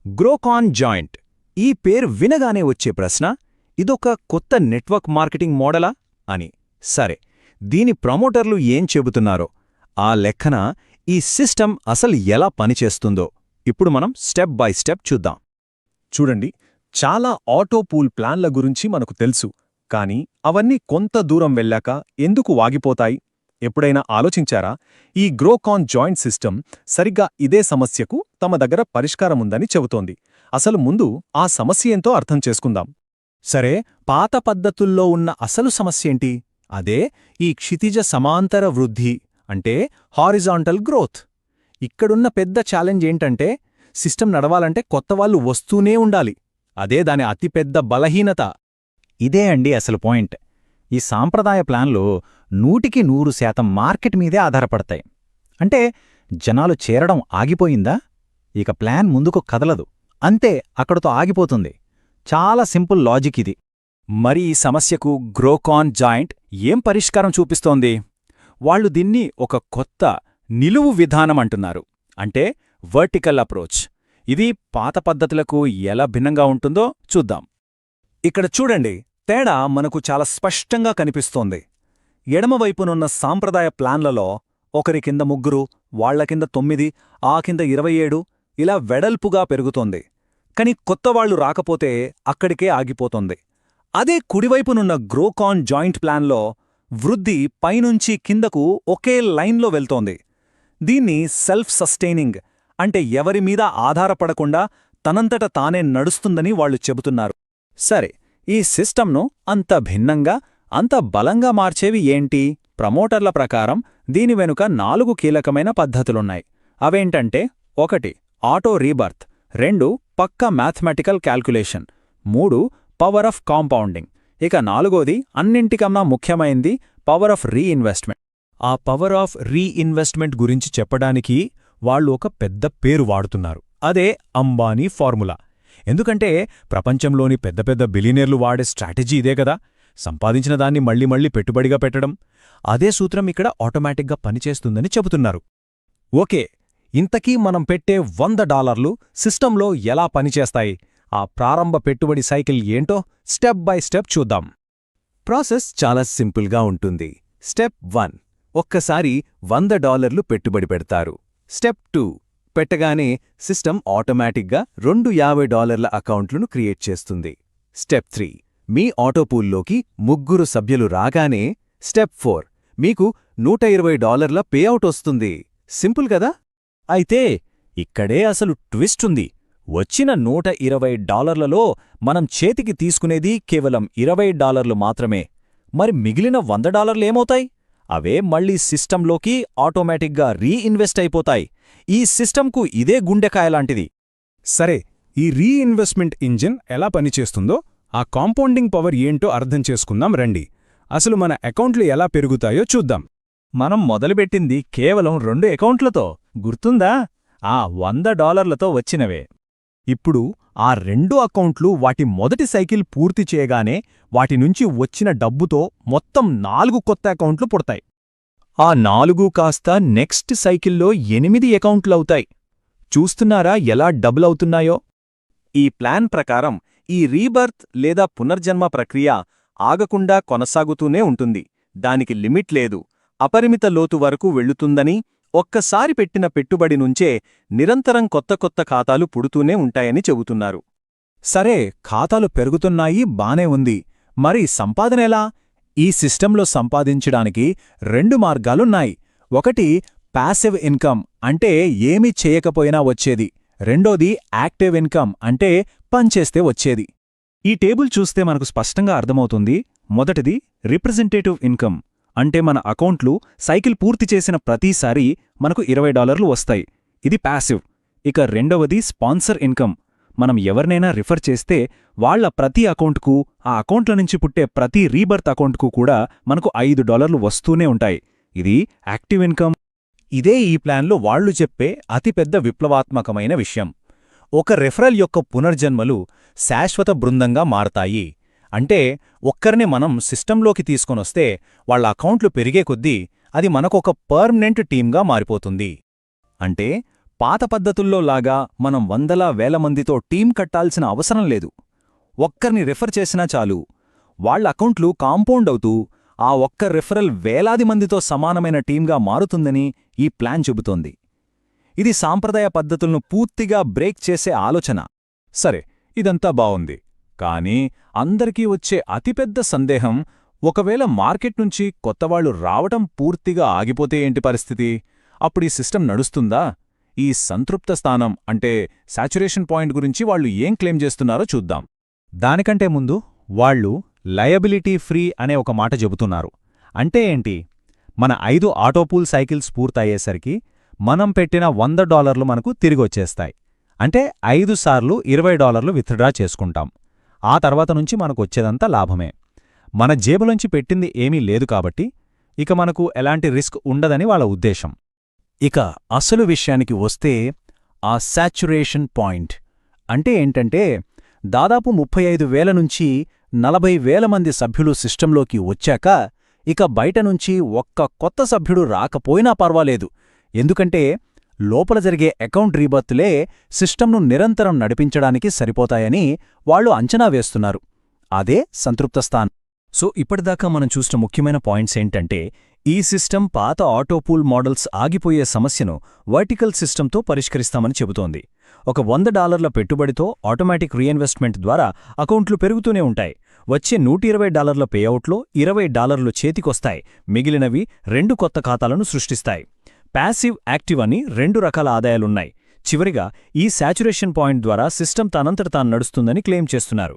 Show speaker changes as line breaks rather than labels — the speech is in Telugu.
గ్రోకాన్ జాయింట్ ఈ పేరు వినగానే వచ్చే ప్రశ్న, ఇదొక కొత్త నెట్వర్క్ మార్కెటింగ్ మోడలా అని. సరే, దీని ప్రమోటర్లు ఏం చెబుతున్నారో, ఆ లెక్కన ఈ సిస్టమ్ అసలు ఎలా పనిచేస్తుందో ఇప్పుడు మనం స్టెప్ బై స్టెప్ చూద్దాం.
చూడండి, చాలా ఆటో పూల్ ప్లాన్ల గురించి మనకు తెలుసు, కానీ అవన్నీ కొంత దూరం వెళ్ళాక ఎందుకు వాగిపోతాయి? ఎప్పుడైనా ఆలోచించారా? ఈ గ్రోకాన్ జాయింట్ సిస్టమ్ సరిగ్గా ఇదే సమస్యకు తమ దగ్గర పరిష్కారముందని చెబుతోంది. అసలు ముందు ఆ సమస్య ఏంటో అర్థం చేసుకుందాం.
సరే, పాత పద్ధతుల్లో ఉన్న అసలు సమస్యేంటి? అదే ఈ క్షితిజ సమాంతర వృద్ధి, అంటే హారిజాంటల్ గ్రోత్. ఇక్కడున్న పెద్ద ఛాలెంజ్ ఏంటంటే, సిస్టమ్ నడవాలంటే కొత్తవాళ్లు వస్తూనే ఉండాలి. అదే దాని అతిపెద్ద బలహీనత.
ఇదే అండి అసలు పాయింట్. ఈ సాంప్రదాయ ప్లాన్లు 100% మార్కెట్ మీదే ఆధారపడతాయి. అంటే జనాలు చేరడం ఆగిపోయిందా, ఇక ప్లాన్ ముందుకు కదలదు, అంతే, అక్కడతో ఆగిపోతుంది. చాలా సింపుల్ లాజిక్ ఇది.
మరి ఈ సమస్యకు గ్రోకాన్ జాయింట్ ఏం పరిష్కారం చూపిస్తోంది? వాళ్లు దీన్ని ఒక కొత్త నిలువు విధానం అంటున్నారు, అంటే వర్టికల్ అప్రోచ్. ఇది పాత పద్ధతులకు ఎలా భిన్నంగా ఉంటుందో చూద్దాం. ఇక్కడ చూడండి, తేడా మనకు చాలా స్పష్టంగా కనిపిస్తోంది. ఎడమవైపునున్న సాంప్రదాయ ప్లాన్లలో ఒకరి కింద 3, వాళ్ల కింద 9, ఆ కింద 27 ఇలా వెడల్పుగా పెరుగుతోంది. కాని కొత్తవాళ్లు రాకపోతే అక్కడికే ఆగిపోతోంది. అదే కుడివైపునున్న గ్రోకాన్ జాయింట్ ప్లాన్లో వృద్ధి పైనుంచి కిందకు ఒకే లైన్లో వెళ్తోంది. దీన్ని సెల్ఫ్ సస్టైనింగ్, అంటే ఎవరిమీద ఆధారపడకుండా తనంతట తానే నడుస్తుందని వాళ్లు చెబుతున్నారు. సరే, ఈ సిస్టమ్ను అంత భిన్నంగా, అంత బలంగా మార్చేవి ఏంటి? ప్రమోటర్ల ప్రకారం దీని వెనుక 4 కీలకమైన పద్ధతులున్నాయి. అవేంటంటే, 1 ఆటో రీబర్త్, 2 పక్కా mathematical calculation, 3 power of compounding, ఇక 4వది అన్నింటికన్నా ముఖ్యమైంది పవర్ ఆఫ్ రీఇన్వెస్ట్మెంట్.
ఆ పవర్ ఆఫ్ రీఇన్వెస్ట్మెంట్ గురించి చెప్పడానికి వాళ్ళు ఒక పెద్ద పేరు వాడుతున్నారు. అదే అంబానీ ఫార్ములా. ఎందుకంటే ప్రపంచంలోని పెద్ద పెద్ద బిలియనీర్లు వాడే స్ట్రాటజీ ఇదే కదా, సంపాదించిన దాన్ని మళ్లీ మళ్లీ పెట్టుబడిగా పెట్టడం. అదే సూత్రం ఇక్కడ ఆటోమేటిక్గా పనిచేస్తుందని చెబుతున్నారు. ఓకే, ఇంతకీ మనం పెట్టే $100 సిస్టంలో ఎలా పనిచేస్తాయి? ఆ ప్రారంభ పెట్టుబడి సైకిల్ ఏంటో స్టెప్ బై స్టెప్ చూద్దాం.
ప్రాసెస్ చాలా సింపుల్గా ఉంటుంది. స్టెప్ 1, ఒక్కసారి $100 పెట్టుబడి పెడతారు. స్టెప్ 2, పెట్టగానే సిస్టమ్ ఆటోమేటిక్గా 2 $50 అకౌంట్లను క్రియేట్ చేస్తుంది. స్టెప్ 3, మీ ఆటోపూల్లోకి 3 సభ్యులు రాగానే స్టెప్ 4, మీకు $120 పేఅవుట్ వస్తుంది. సింపుల్ కదా? అయితే ఇక్కడే అసలు ట్విస్ట్ ఉంది. వచ్చిన $120లో మనం చేతికి తీసుకునేది కేవలం $20 మాత్రమే. మరి మిగిలిన $100 ఏమవుతాయి? అవే మళ్లీ సిస్టంలోకి ఆటోమేటిక్గా రీఇన్వెస్ట్ అయిపోతాయి. ఈ సిస్టంకు ఇదే గుండెకాయలాంటిది.
సరే, ఈ రీఇన్వెస్ట్మెంట్ ఇంజిన్ ఎలా పనిచేస్తుందో, ఆ కాంపౌండింగ్ పవర్ ఏంటో అర్థం చేసుకుందాం రండి. అసలు మన అకౌంట్లు ఎలా పెరుగుతాయో చూద్దాం.
మనం మొదలుపెట్టింది కేవలం 2 అకౌంట్లతో, గుర్తుందా? ఆ $100తో వచ్చినవే.
ఇప్పుడు ఆ 2 అకౌంట్లు వాటి మొదటి సైకిల్ పూర్తి చేయగానే వాటి నుంచి వచ్చిన డబ్బుతో మొత్తం 4 కొత్త అకౌంట్లు పుడతాయి.
ఆ 4 కాస్త నెక్స్ట్ సైకిల్లో 8 అకౌంట్లవుతాయి. చూస్తున్నారా ఎలా డబుల్ అవుతున్నాయో? ఈ ప్లాన్ ప్రకారం ఈ రీబర్త్ లేదా పునర్జన్మ ప్రక్రియ ఆగకుండా కొనసాగుతూనే ఉంటుంది. దానికి లిమిట్ లేదు, అపరిమిత లోతు వరకు వెళ్లుతుందని, ఒక్కసారి పెట్టిన పెట్టుబడి నుంచే నిరంతరం కొత్త కొత్త ఖాతాలు పుడుతూనే ఉంటాయని చెబుతున్నారు.
సరే, ఖాతాలు పెరుగుతున్నాయి, బానే ఉంది. మరి సంపాదనెలా?
ఈ సిస్టంలో సంపాదించడానికి 2 మార్గాలున్నాయి. ఒకటి ప్యాసివ్ ఇన్కమ్, అంటే ఏమీ చేయకపోయినా వచ్చేది. రెండోది యాక్టివ్ ఇన్కమ్, అంటే పనిచేస్తే వచ్చేది. ఈ టేబుల్ చూస్తే మనకు స్పష్టంగా అర్థమవుతుంది. మొదటిది రిప్రజెంటేటివ్ ఇన్కమ్, అంటే మన అకౌంట్లు సైకిల్ పూర్తి చేసిన ప్రతిసారీ మనకు $20 వస్తాయి. ఇది ప్యాసివ్. ఇక రెండవది స్పాన్సర్ ఇన్కమ్. మనం ఎవరినైనా రిఫర్ చేస్తే వాళ్ల ప్రతి అకౌంట్కు, ఆ అకౌంట్ల నుంచి పుట్టే ప్రతి రీబర్త్ అకౌంట్కు కూడా మనకు $5 వస్తూనే ఉంటాయి. ఇది యాక్టివ్ ఇన్కమ్. ఇదే ఈ ప్లాన్లో వాళ్లు చెప్పే అతిపెద్ద విప్లవాత్మకమైన విషయం. ఒక రెఫరల్ యొక్క పునర్జన్మలు శాశ్వత బృందంగా మారతాయి. అంటే ఒక్కరిని మనం సిస్టంలోకి తీసుకొనొస్తే వాళ్ల అకౌంట్లు పెరిగే కొద్దీ అది మనకొక పర్మనెంట్ టీమ్గా మారిపోతుంది. అంటే పాత పద్ధతుల్లో లాగా మనం వందల వేల మందితో టీం కట్టాల్సిన అవసరం లేదు. ఒక్కరిని రిఫర్ చేసినా చాలు, వాళ్ళ అకౌంట్లు కాంపౌండ్ అవుతూ ఆ ఒక్క రిఫరల్ వేలాది మందితో సమానమైన టీంగా మారుతుందని ఈ ప్లాన్ చెబుతోంది. ఇది సాంప్రదాయ పద్ధతులను పూర్తిగా బ్రేక్ చేసే ఆలోచన. సరే, ఇదంతా బావుంది. కానీ అందరికీ వచ్చే అతిపెద్ద సందేహం, ఒకవేళ మార్కెట్ నుంచి కొత్తవాళ్లు రావటం పూర్తిగా ఆగిపోతే ఏంటి పరిస్థితి? అప్పుడీ సిస్టమ్ నడుస్తుందా? ఈ సంతృప్త స్థానం అంటే సాచురేషన్ పాయింట్ గురించి వాళ్ళు ఏం క్లెయిమ్ చేస్తున్నారో చూద్దాం.
దానికంటే ముందు వాళ్ళు లయబిలిటీ ఫ్రీ అనే ఒక మాట చెబుతున్నారు. అంటే ఏంటి? మన 5 ఆటోపూల్ సైకిల్స్ పూర్తయ్యేసరికి మనం పెట్టిన $100 మనకు తిరిగొచ్చేస్తాయి. అంటే 5 సార్లు $20 విత్డ్రా చేసుకుంటాం. ఆ తర్వాత నుంచి మనకొచ్చేదంతా లాభమే. మన జేబులోంచి పెట్టింది ఏమీ లేదు కాబట్టి ఇక మనకు ఎలాంటి రిస్క్ ఉండదని వాళ్ళ ఉద్దేశం.
ఇక అసలు విషయానికి వస్తే, ఆ సాచురేషన్ పాయింట్ అంటే ఏంటంటే, దాదాపు 35,000 నుంచి 40,000 మంది సభ్యులు సిస్టంలోకి వచ్చాక ఇక బయటనుంచి ఒక్క కొత్త సభ్యుడు రాకపోయినా పర్వాలేదు. ఎందుకంటే లోపల జరిగే అకౌంట్ రీబర్త్లే సిస్టంను నిరంతరం నడిపించడానికి సరిపోతాయని వాళ్ళు అంచనా వేస్తున్నారు. అదే సంతృప్త స్థానం. సో ఇప్పటిదాకా మనం చూసిన ముఖ్యమైన పాయింట్స్ ఏంటంటే, ఈ సిస్టమ్ పాత ఆటోపూల్ మోడల్స్ ఆగిపోయే సమస్యను వర్టికల్ సిస్టంతో పరిష్కరిస్తామని చెబుతోంది. ఒక $100 పెట్టుబడితో ఆటోమేటిక్ రీఇన్వెస్ట్మెంట్ ద్వారా అకౌంట్లు పెరుగుతూనే ఉంటాయి. వచ్చే $120 పేఅవుట్లో $20 చేతికొస్తాయి. మిగిలినవి 2 కొత్త ఖాతాలను సృష్టిస్తాయి. ప్యాసివ్, యాక్టివ్ అని 2 రకాల ఆదాయాలున్నాయి. చివరిగా ఈ సాచురేషన్ పాయింట్ ద్వారా సిస్టమ్ తనంతట తాను నడుస్తుందని క్లెయిమ్ చేస్తున్నారు.